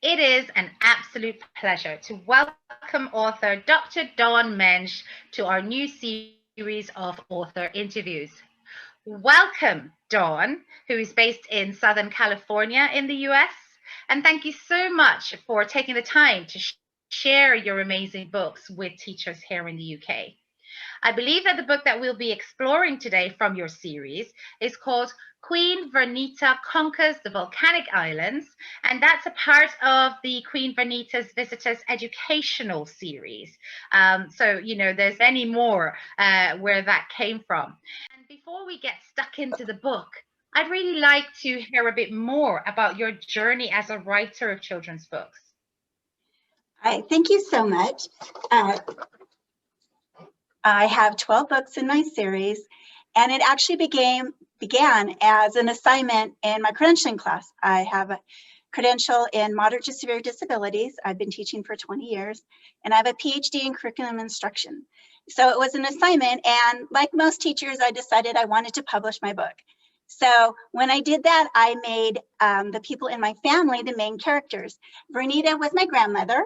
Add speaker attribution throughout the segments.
Speaker 1: It is an absolute pleasure to welcome author Dr. Dawn Menge to our new series of author interviews. Welcome, Dawn, who is based in Southern California in the US. And thank you so much for taking the time to share your amazing books with teachers here in the UK. I believe that the book that we'll be exploring today from your series is called Queen Vernita Conquers the Volcanic Islands, and that's a part of the Queen Vernita's Visitors Educational series. There's many more where that came from. And before we get stuck into the book, I'd really like to hear a bit more about your journey as a writer of children's books.
Speaker 2: Thank you so much. I have 12 books in my series, and it actually began as an assignment in my credentialing class. I have a credential in moderate to severe disabilities. I've been teaching for 20 years, and I have a PhD in curriculum instruction. So it was an assignment, and like most teachers, I decided I wanted to publish my book. So when I did that, I made the people in my family the main characters. Vernita was my grandmother,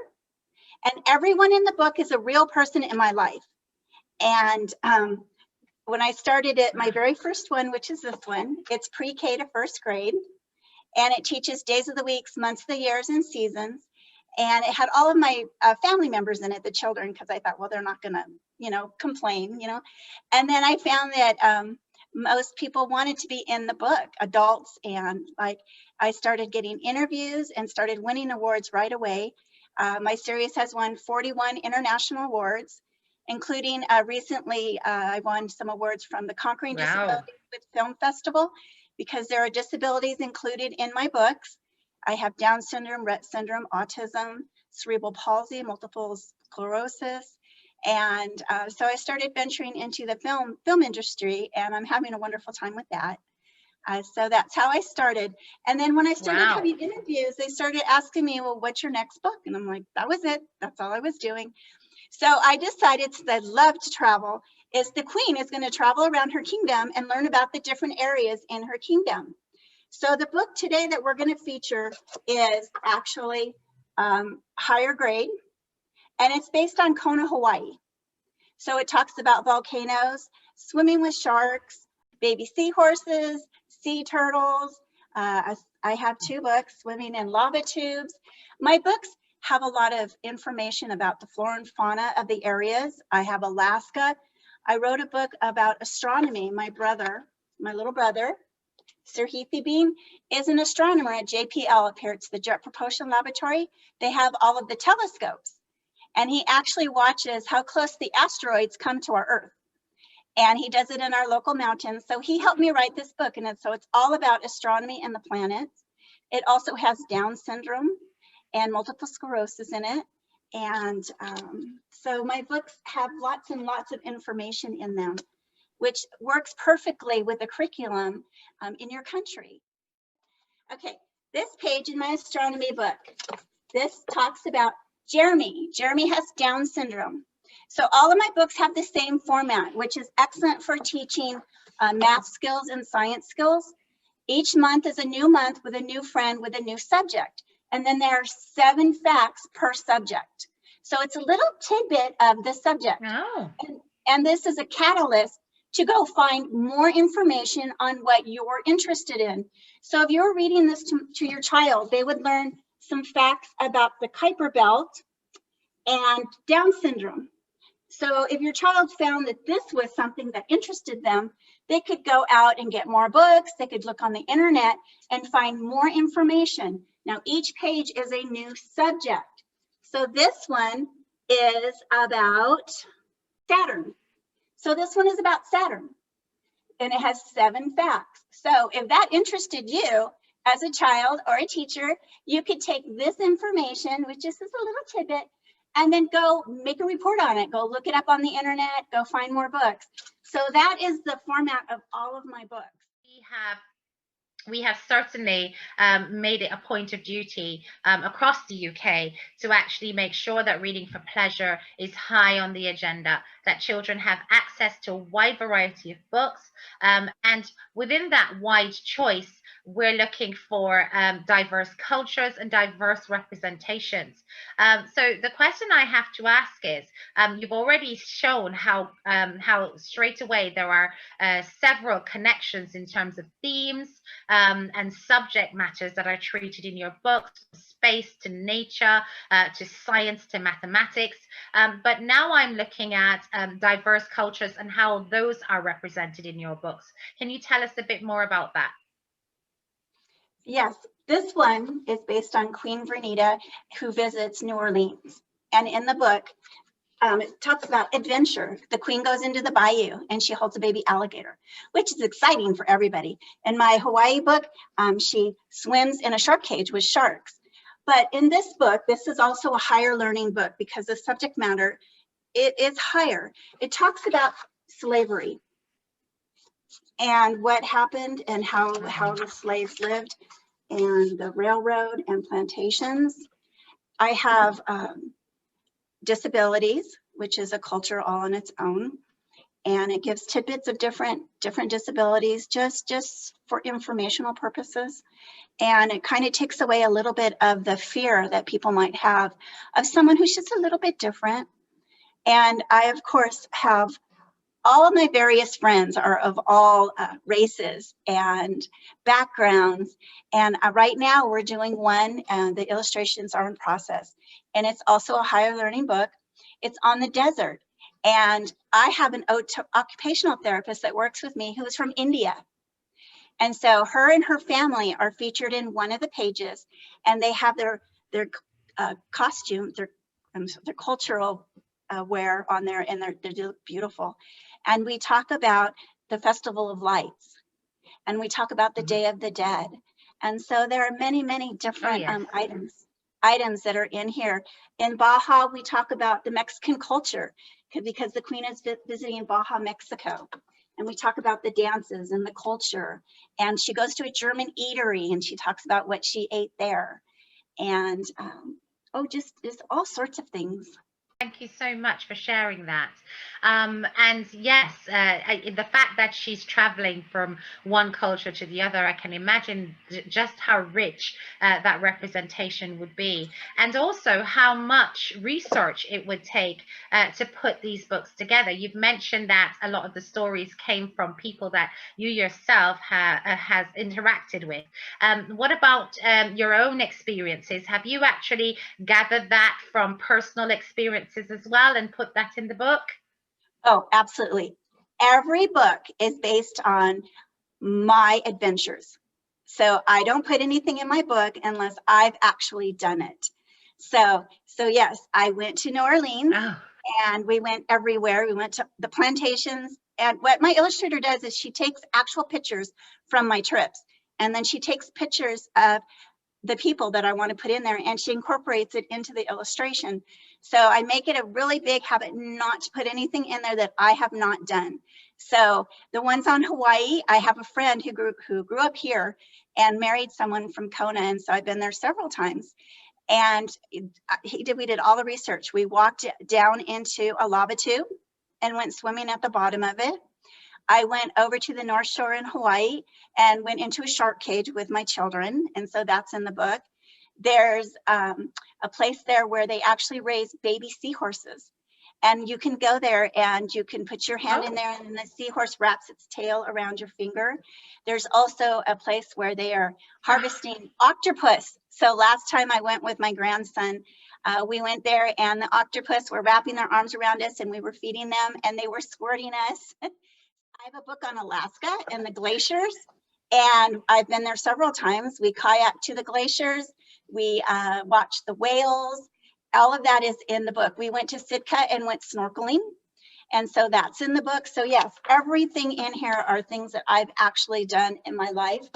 Speaker 2: and everyone in the book is a real person in my life. And when I started it, my very first one, which is this one, it's pre-K to first grade, and it teaches days of the weeks, months of the years, and seasons. And it had all of my family members in it, the children, because I thought, well, they're not gonna, complain, And then I found that most people wanted to be in the book, adults, and I started getting interviews and started winning awards right away. My series has won 41 international awards, including recently I won some awards from the Conquering Disabilities with Film Festival, because there are disabilities included in my books. I have Down syndrome, Rett syndrome, autism, cerebral palsy, multiple sclerosis. And so I started venturing into the film industry, and I'm having a wonderful time with that. So that's how I started. And then when I started having interviews, they started asking me, well, what's your next book? And I'm like, that was it. That's all I was doing. So I decided, since I love to travel, the queen is going to travel around her kingdom and learn about the different areas in her kingdom. So the book today that we're going to feature is actually higher grade, and it's based on Kona, Hawaii. So it talks about volcanoes, swimming with sharks, baby seahorses, sea turtles. I have 2 books, swimming in lava tubes. My books have a lot of information about the flora and fauna of the areas. I have Alaska. I wrote a book about astronomy. My little brother, Sir Heathy Bean, is an astronomer at JPL, it's the Jet Propulsion Laboratory. They have all of the telescopes, and he actually watches how close the asteroids come to our Earth. And he does it in our local mountains. So he helped me write this book, and so it's all about astronomy and the planets. It also has Down syndrome and multiple sclerosis in it. And so my books have lots and lots of information in them, which works perfectly with the curriculum in your country. Okay, this page in my astronomy book, this talks about Jeremy. Jeremy has Down syndrome. So all of my books have the same format, which is excellent for teaching math skills and science skills. Each month is a new month with a new friend with a new subject. And then there are 7 facts per subject. So it's a little tidbit of the subject.
Speaker 1: Oh.
Speaker 2: And this is a catalyst to go find more information on what you're interested in. So if you're reading this to your child, they would learn some facts about the Kuiper belt and Down syndrome. So if your child found that this was something that interested them, they could go out and get more books. They could look on the internet and find more information. Now, each page is a new subject. So this one is about Saturn. So this one is about Saturn, and it has 7 facts. So if that interested you as a child or a teacher, you could take this information, which is just a little tidbit, and then go make a report on it. Go look it up on the internet, go find more books. So that is the format of all of my books.
Speaker 1: We have we have certainly made it a point of duty across the UK to actually make sure that reading for pleasure is high on the agenda, that children have access to a wide variety of books. And within that wide choice, we're looking for diverse cultures and diverse representations. So the question I have to ask is, you've already shown how straight away there are several connections in terms of themes, and subject matters that are treated in your books, space to nature, to science to mathematics. But now I'm looking at diverse cultures and how those are represented in your books. Can you tell us a bit more about that?
Speaker 2: Yes, this one is based on Queen Vernita, who visits New Orleans. And in the book, it talks about adventure. The queen goes into the bayou and she holds a baby alligator, which is exciting for everybody. In my Hawaii book, she swims in a shark cage with sharks. But in this book, this is also a higher learning book because the subject matter, it is higher. It talks about slavery and what happened and how the slaves lived and the railroad and plantations. I have disabilities, which is a culture all on its own, and it gives tidbits of different disabilities just for informational purposes, and it kind of takes away a little bit of the fear that people might have of someone who's just a little bit different. And I of course have all of my various friends are of all races and backgrounds, and right now we're doing one, and the illustrations are in process, and it's also a higher learning book. It's on the desert, and I have an occupational therapist that works with me who is from India, and so her and her family are featured in one of the pages, and they have their costume, their cultural wear on there, and they're beautiful. And we talk about the Festival of Lights, and we talk about the Day of the Dead. And so there are many different items that are in here. In Baja, we talk about the Mexican culture because the queen is visiting Baja, Mexico. And we talk about the dances and the culture. And she goes to a German eatery and she talks about what she ate there. And just all sorts of things.
Speaker 1: Thank you so much for sharing that. And yes, the fact that she's traveling from one culture to the other, I can imagine just how rich that representation would be, and also how much research it would take to put these books together. You've mentioned that a lot of the stories came from people that you yourself has interacted with. What about your own experiences? Have you actually gathered that from personal experiences as well and put that in the book?
Speaker 2: Oh, absolutely. Every book is based on my adventures. So I don't put anything in my book unless I've actually done it. So yes, I went to New Orleans and we went everywhere. We went to the plantations, and what my illustrator does is she takes actual pictures from my trips, and then she takes pictures of the people that I want to put in there, and she incorporates it into the illustration. So I make it a really big habit not to put anything in there that I have not done. So the ones on Hawaii, I have a friend who grew up here and married someone from Kona, and so I've been there several times. And we did all the research. We walked down into a lava tube and went swimming at the bottom of it. I went over to the North Shore in Hawaii and went into a shark cage with my children, and so that's in the book. There's a place there where they actually raise baby seahorses, and you can go there and you can put your hand in there, and the seahorse wraps its tail around your finger. There's also a place where they are harvesting octopus. So last time I went with my grandson, we went there and the octopus were wrapping their arms around us and we were feeding them and they were squirting us. I have a book on Alaska and the glaciers, and I've been there several times. We kayaked to the glaciers, we watched the whales. All of that is in the book. We went to Sitka and went snorkeling, and so that's in the book. So yes, everything in here are things that I've actually done in my life.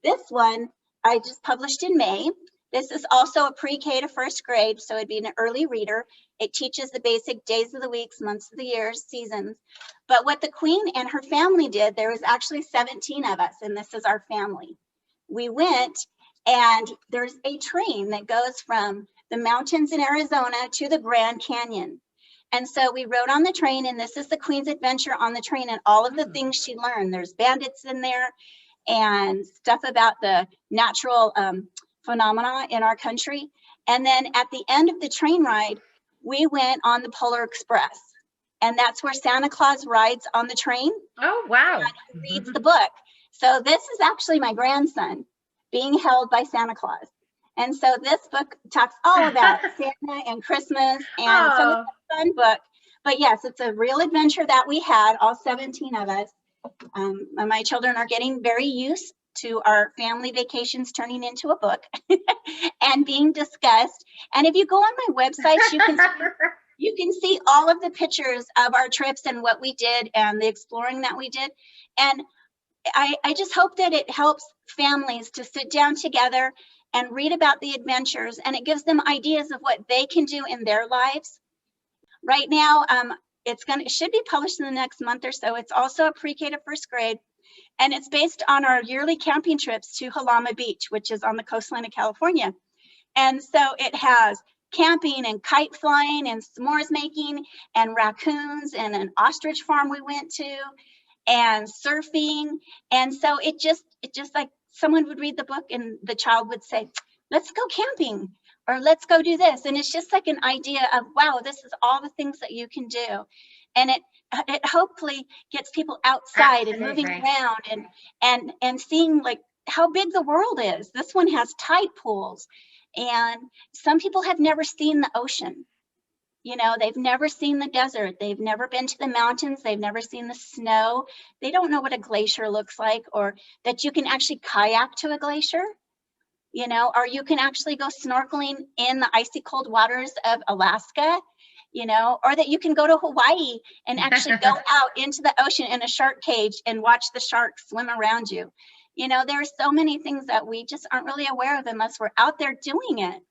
Speaker 2: This one I just published in May. This is also a pre-K to first grade, so it'd be an early reader. It teaches the basic days of the weeks, months of the years, seasons. But what the queen and her family did, there was actually 17 of us, and this is our family. we went, and there's a train that goes from the mountains in Arizona to the Grand Canyon. And so we rode on the train, and this is the Queen's adventure on the train and all of the things she learned. There's bandits in there and stuff about the natural phenomena in our country. And then at the end of the train ride, we went on the Polar Express. And that's where Santa Claus rides on the train.
Speaker 1: Oh, wow.
Speaker 2: And reads the book. So this is actually my grandson being held by Santa Claus. And so this book talks all about Santa and Christmas. And so it's a fun book. But yes, it's a real adventure that we had, all 17 of us. My children are getting very used to our family vacations turning into a book and being discussed. And if you go on my website, you can see all of the pictures of our trips and what we did and the exploring that we did. And I just hope that it helps families to sit down together and read about the adventures, and it gives them ideas of what they can do in their lives. Right now, it should be published in the next month or so. It's also a pre-K to first grade, and it's based on our yearly camping trips to Halama Beach, which is on the coastline of California. And so it has camping and kite flying and s'mores making and raccoons and an ostrich farm we went to and surfing. And so it just like someone would read the book and the child would say, let's go camping, or let's go do this. And it's just like an idea of, wow, this is all the things that you can do. And it hopefully gets people outside and moving around and seeing like how big the world is. This one has tide pools, and some people have never seen the ocean. You know, they've never seen the desert. They've never been to the mountains. They've never seen the snow. They don't know what a glacier looks like, or that you can actually kayak to a glacier, you know, or you can actually go snorkeling in the icy cold waters of Alaska, you know, or that you can go to Hawaii and actually go out into the ocean in a shark cage and watch the sharks swim around you. You know, there are so many things that we just aren't really aware of unless we're out there doing it.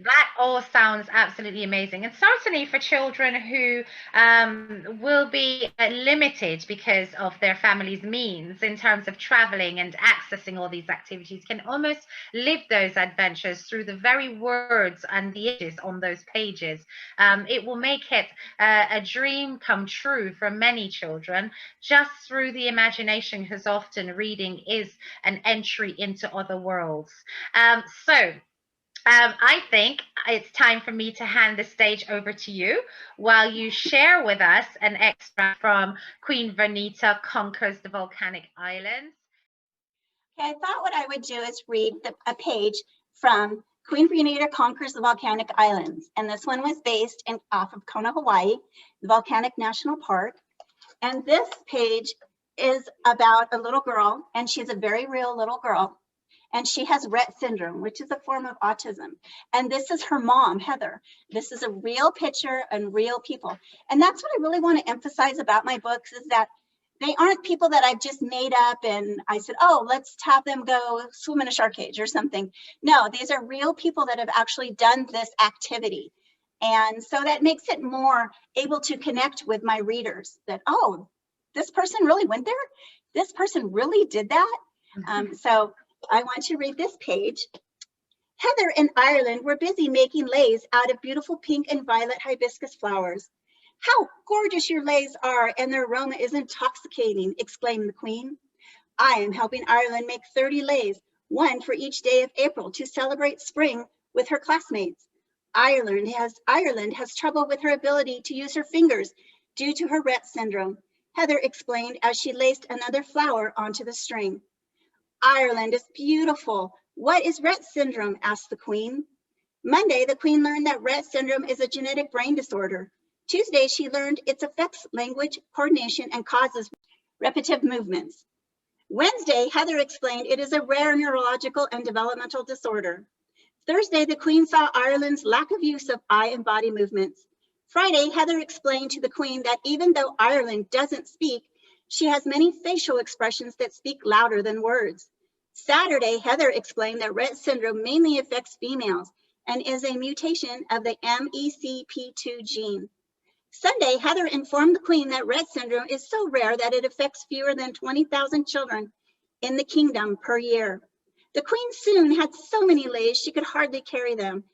Speaker 1: That all sounds absolutely amazing, and certainly for children who will be limited because of their family's means in terms of traveling and accessing all these activities, can almost live those adventures through the very words and the images on those pages. It will make it a dream come true for many children just through the imagination, because often reading is an entry into other worlds. I think it's time for me to hand the stage over to you while you share with us an extract from Queen Vernita Conquers the Volcanic Islands.
Speaker 2: Okay, I thought what I would do is read a page from Queen Vernita Conquers the Volcanic Islands. And this one was based off of Kona, Hawaii, the Volcanic National Park. And this page is about a little girl, and she's a very real little girl. And she has Rett syndrome, which is a form of autism. And this is her mom, Heather. This is a real picture and real people. And that's what I really want to emphasize about my books, is that they aren't people that I've just made up and I said, oh, let's have them go swim in a shark cage or something. No, these are real people that have actually done this activity. And so that makes it more able to connect with my readers, that, oh, this person really went there? This person really did that? So I want to read this page. Heather and Ireland were busy making leis out of beautiful pink and violet hibiscus flowers. How gorgeous your leis are, and their aroma is intoxicating, exclaimed the Queen. I am helping Ireland make 30 leis, one for each day of April, to celebrate spring with her classmates. Ireland has trouble with her ability to use her fingers due to her Rett syndrome, Heather explained as she laced another flower onto the string. Ireland is beautiful. What is Rett syndrome? Asked the Queen. Monday, the Queen learned that Rett syndrome is a genetic brain disorder. Tuesday, she learned it affects language, coordination, and causes repetitive movements. Wednesday, Heather explained it is a rare neurological and developmental disorder. Thursday, the Queen saw Ireland's lack of use of eye and body movements. Friday, Heather explained to the Queen that even though Ireland doesn't speak, she has many facial expressions that speak louder than words. Saturday, Heather explained that Rett syndrome mainly affects females and is a mutation of the MECP2 gene. Sunday, Heather informed the Queen that Rett syndrome is so rare that it affects fewer than 20,000 children in the kingdom per year. The queen soon had so many lays she could hardly carry them,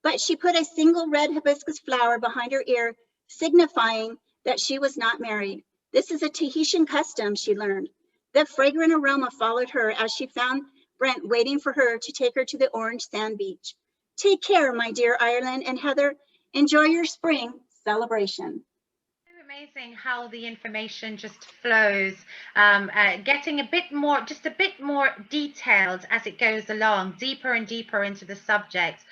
Speaker 2: but she put a single red hibiscus flower behind her ear, signifying that she was not married. This is a Tahitian custom, she learned. The fragrant aroma followed her as she found Brent waiting for her to take her to the orange sand beach. Take care, my dear Ireland and Heather. Enjoy your spring celebration.
Speaker 1: Amazing how the information just flows, getting just a bit more detailed as it goes along, deeper and deeper into the subject,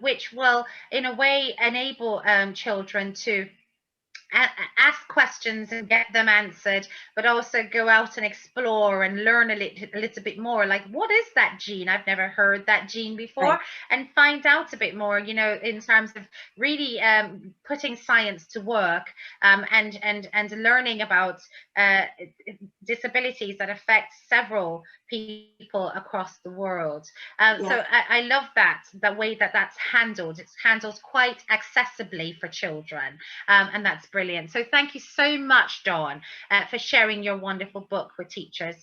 Speaker 1: which will in a way enable children to ask questions and get them answered, but also go out and explore and learn a little bit more, like, what is that gene? I've never heard that gene before. Right. And find out a bit more, you know, in terms of really putting science to work, and learning about disabilities that affect several people across the world. So I love that, the way that that's handled. It's handled quite accessibly for children, and that's brilliant. So thank you so much, Dawn, for sharing your wonderful book with teachers.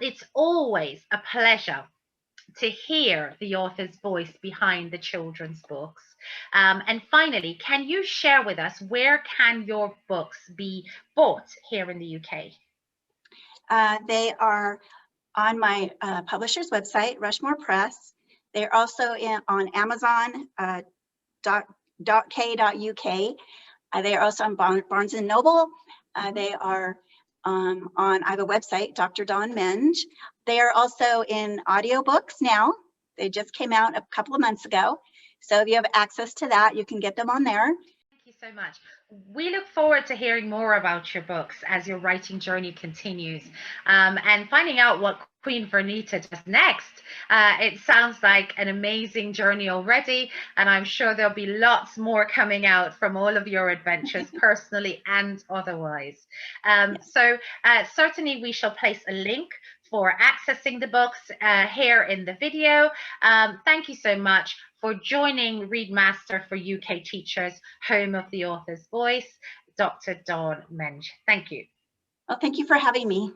Speaker 1: It's always a pleasure to hear the author's voice behind the children's books. And finally, can you share with us, where can your books be bought here in the UK?
Speaker 2: They are on my publisher's website, Rushmore Press. They're also on Amazon.k.uk. They are also on Barnes & Noble. They are I have a website, Dr. Dawn Menge. They are also in audiobooks now. They just came out a couple of months ago. So if you have access to that, you can get them on there.
Speaker 1: Thank you so much. We look forward to hearing more about your books as your writing journey continues, and finding out what Queen Vernita does next. It sounds like an amazing journey already, and I'm sure there'll be lots more coming out from all of your adventures, personally and otherwise. So certainly we shall place a link for accessing the books here in the video. Thank you so much for joining ReadMaster for UK Teachers, home of the author's voice, Dr. Dawn Menge. Thank you.
Speaker 2: Well, thank you for having me.